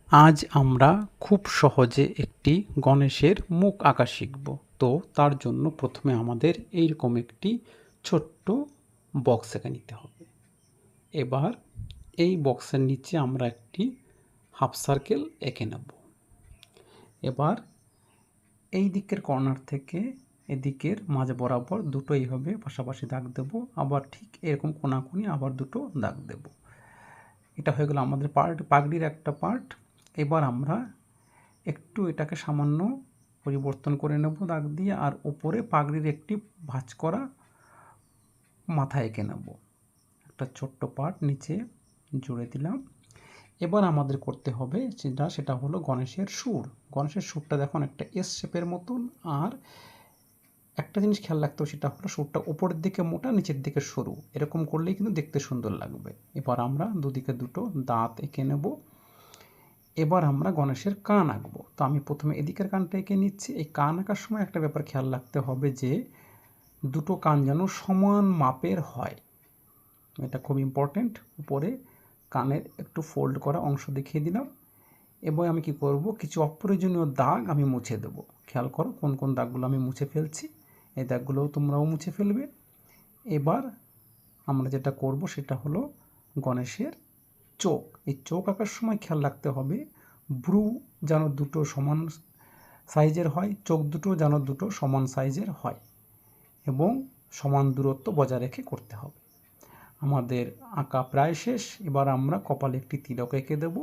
আজ আমরা খুব সহজে একটি গণেশের মুখ আঁকা শিখব। তো তার জন্য প্রথমে আমাদের এইরকম একটি ছোট্ট বক্স এঁকে নিতে হবে। এবার এই বক্সের নিচে আমরা একটি হাফ সার্কেল এঁকে নেব। এবার এই দিকের কর্নার থেকে এদিকের মাঝ বরাবর দুটো এইভাবে পাশাপাশি দাগ দেব, আবার ঠিক এরকম কোণাকুনি আবার দুটো দাগ দেব। এটা হয়ে গেল আমাদের পাগড়ির একটা পার্ট। এবার আমরা একটু এটাকে সামান্য পরিবর্তন করে নেব দাগ দিয়ে, আর উপরে পাগড়ির একটি ভাঁজ করা মাথা এঁকে নেব। একটা ছোট্ট পার্ট নিচে জুড়ে দিলাম। এবার আমাদের করতে হবে সেটা হলো গণেশের সুর। গণেশের সুরটা দেখুন একটা এস শেপের মতন, আর একটা জিনিস খেয়াল রাখতে হবে, সেটা হলো সুরটা উপরের দিকে মোটা, নিচের দিকে সরু। এরকম করলেই কিন্তু দেখতে সুন্দর লাগবে। এবার আমরা দুদিকে দুটো দাঁত এঁকে নেব। এবার আমরা গণেশের কান আঁকবো। তো আমি প্রথমে এদিকের কানটা এঁকে নিচ্ছি। এই কান আঁকার সময় একটা ব্যাপার খেয়াল রাখতে হবে যে দুটো কান যেন সমান মাপের হয়, এটা খুব ইম্পর্টেন্ট। উপরে কানের একটু ফোল্ড করা অংশ দেখিয়ে দিলাম। এবার আমি কি করব, কিছু অপ্রয়োজনীয় দাগ আমি মুছে দেব। খেয়াল করো কোন কোন দাগগুলো আমি মুছে ফেলছি। এই দাগগুলোও তোমরাও মুছে ফেলবে। এবার আমরা যেটা করব সেটা হলো গণেশের চোখ। এই চোখ আঁকার সময় খেয়াল রাখতে হবে ভ্রু যেন দুটো সমান সাইজের হয়, চোখ দুটো যেন দুটো সমান সাইজের হয়, এবং সমান দূরত্ব বজায় রেখে করতে হবে। আমাদের আঁকা প্রায় শেষ। এবার আমরা কপালে একটি তিলক এঁকে দেব,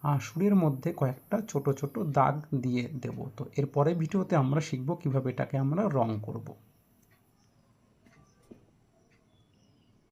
আর সুরের মধ্যে কয়েকটা ছোট ছোট দাগ দিয়ে দেব। তো এরপরে ভিডিওতে আমরা শিখব কিভাবে এটাকে আমরা রং করব।